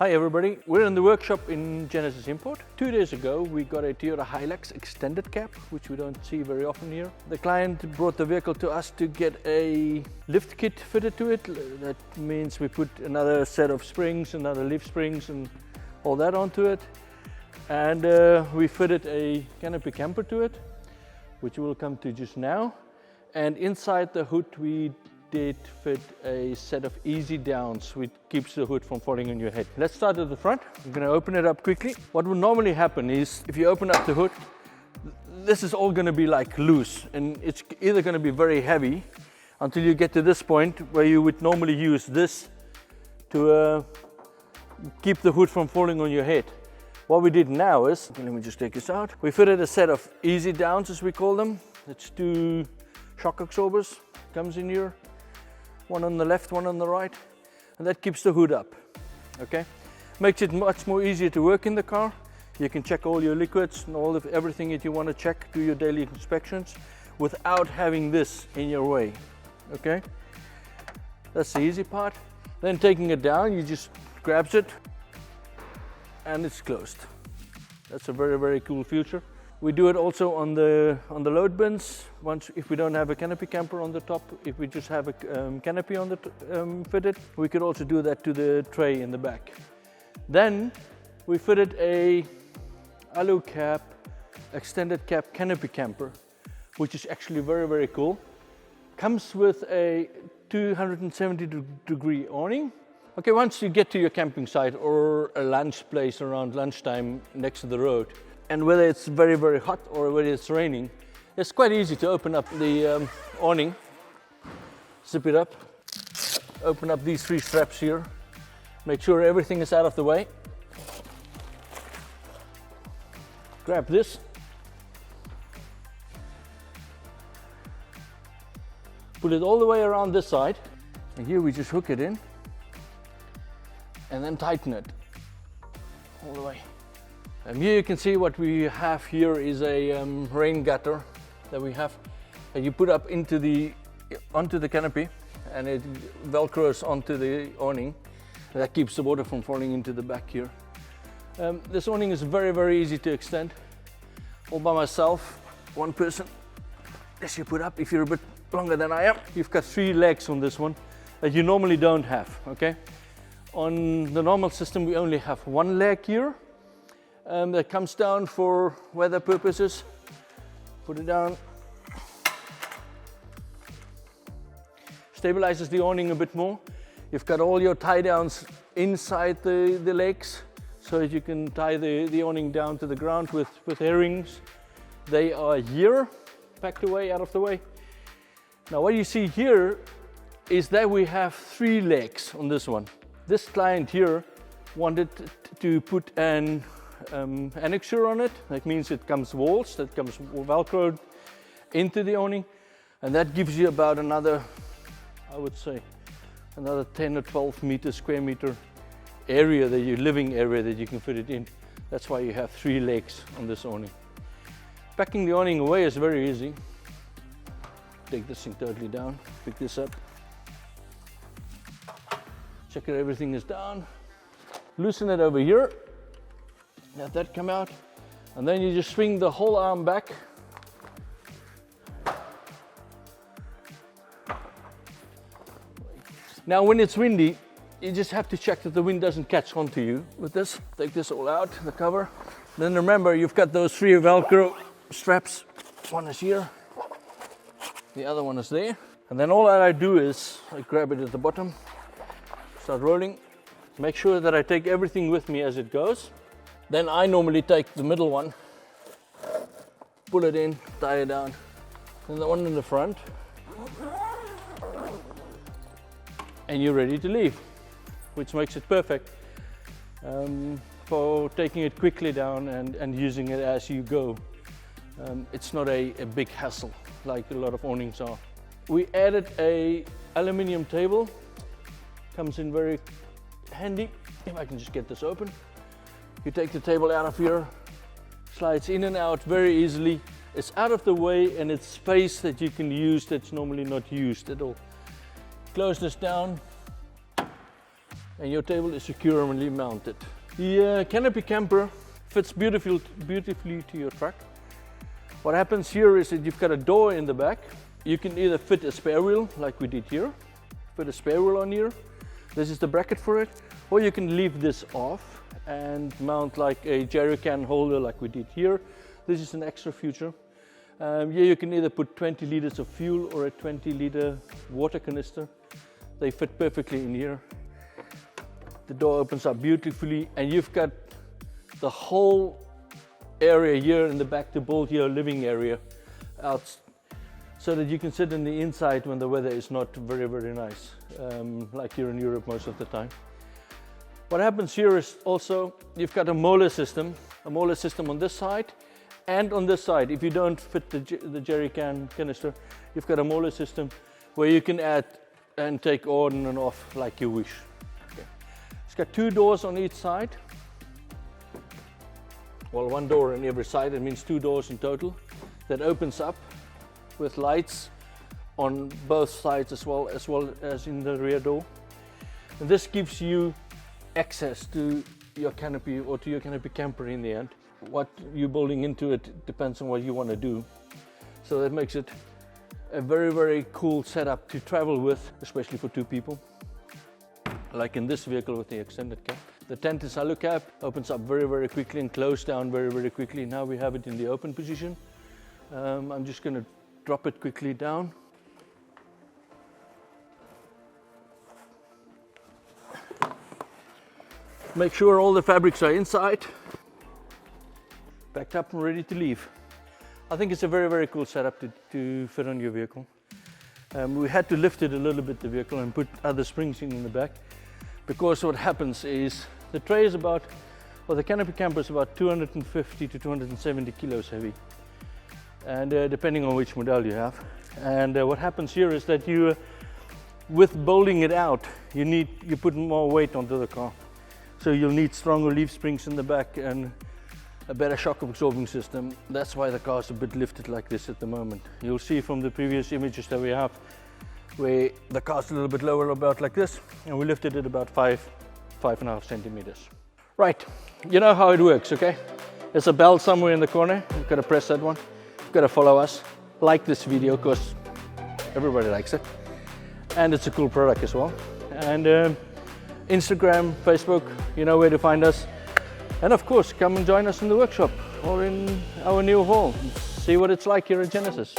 Hi everybody, we're in the workshop in Genesis Import. 2 days ago we got a Toyota Hilux extended cab, which we don't see very often here. The client brought the vehicle to us to get a lift kit fitted to it. That means we put another set of springs, another leaf springs and all that onto it. And we fitted a canopy camper to it, which we'll come to just now. And inside the hood we did fit a set of easy downs, which keeps the hood from falling on your head. Let's start at the front. I'm going to open it up quickly. What would normally happen is if you open up the hood, this is all going to be like loose, and it's either going to be very heavy until you get to this point where you would normally use this to keep the hood from falling on your head. What we did now is, let me just take this out. We fitted a set of easy downs, as we call them. It's 2 shock absorbers, comes in here. One on the left, one on the right, and that keeps the hood up, okay? Makes it much more easier to work in the car. You can check all your liquids and everything that you want to check, do your daily inspections without having this in your way, okay? That's the easy part. Then taking it down, you just grabs it and it's closed. That's a very, very cool feature. We do it also on the load bins. Once, if we don't have a canopy camper on the top, if we just have a canopy on the fitted, we could also do that to the tray in the back. Then we fitted a alu cab, extended cab canopy camper, which is actually very, very cool. Comes with a 270-degree awning. Okay, once you get to your camping site or a lunch place around lunchtime next to the road, and whether it's very, very hot or whether it's raining, it's quite easy to open up the awning, zip it up, open up these 3 straps here, make sure everything is out of the way. Grab this. Put it all the way around this side, and here we just hook it in, and then tighten it all the way. Here you can see what we have here is a rain gutter that we have, and you put up onto the canopy, and it velcros onto the awning. That keeps the water from falling into the back here. This awning is very, very easy to extend. All by myself, one person. This you put up. If you're a bit longer than I am, you've got 3 legs on this one that you normally don't have. Okay. On the normal system, we only have 1 leg here. That comes down for weather purposes. Put it down. Stabilizes the awning a bit more. You've got all your tie downs inside the legs, so that you can tie the awning down to the ground with earrings. They are here, packed away, out of the way. Now what you see here is that we have 3 legs on this one. This client here wanted to put an annexure on it. That means it comes walls, that comes velcroed into the awning, and that gives you about another, I would say, another 10 or 12 square meter area, living area that you can fit it in. That's why you have 3 legs on this awning. Packing the awning away is very easy. Take this thing totally down, pick this up, check that everything is down, loosen it over here. Let that come out, and then you just swing the whole arm back. Now when it's windy, you just have to check that the wind doesn't catch onto you with this. Take this all out, the cover. Then remember, you've got those 3 Velcro straps. One is here, the other one is there. And then all that I do is I grab it at the bottom, start rolling, make sure that I take everything with me as it goes. Then I normally take the middle one, pull it in, tie it down, and the one in the front, and you're ready to leave, which makes it perfect for taking it quickly down and using it as you go. It's not a big hassle like a lot of awnings are. We added a aluminium table, comes in very handy. If I can just get this open. You take the table out of here, slides in and out very easily. It's out of the way and it's space that you can use that's normally not used at all. Close this down, and your table is securely mounted. The canopy camper fits beautifully to your truck. What happens here is that you've got a door in the back. You can either fit a spare wheel like we did here, fit a spare wheel on here. This is the bracket for it. Or you can leave this off and mount like a jerry can holder like we did here. This is an extra feature. Here you can either put 20 liters of fuel or a 20-liter water canister. They fit perfectly in here. The door opens up beautifully and you've got the whole area here in the back to build your living area out so that you can sit in the inside when the weather is not very nice, like here in Europe most of the time. What happens here is also you've got a molar system on this side and on this side. If you don't fit the jerry can canister, you've got a molar system where you can add and take on and off like you wish. Okay. It's got 2 doors on each side. Well, 1 door on every side, it means 2 doors in total. That opens up with lights on both sides as well as in the rear door. And this gives you access to your canopy or to your canopy camper in the end. What you're building into it depends on what you want to do. So that makes it a very cool setup to travel with, especially for 2 people. Like in this vehicle with the extended cab. The tent is Alu cap, opens up very quickly and closed down very quickly. Now we have it in the open position. I'm just going to drop it quickly down. Make sure all the fabrics are inside. Packed up and ready to leave. I think it's a very cool setup to fit on your vehicle. We had to lift it a little bit, the vehicle, and put other springs in the back. Because what happens is the tray is about, well, the canopy camper is about 250 to 270 kilos heavy, and depending on which model you have. And what happens here is that you, with bolting it out, you put more weight onto the car. So you'll need stronger leaf springs in the back and a better shock absorbing system. That's why the car is a bit lifted like this at the moment. You'll see from the previous images that we have, where the car's a little bit lower, about like this, and we lifted it about 5.5 centimeters. Right, you know how it works, okay? There's a bell somewhere in the corner. You've got to press that one. You've got to follow us. Like this video, because everybody likes it. And it's a cool product as well. And Instagram, Facebook, you know where to find us. And of course, come and join us in the workshop or in our new hall. See what it's like here at Genesis.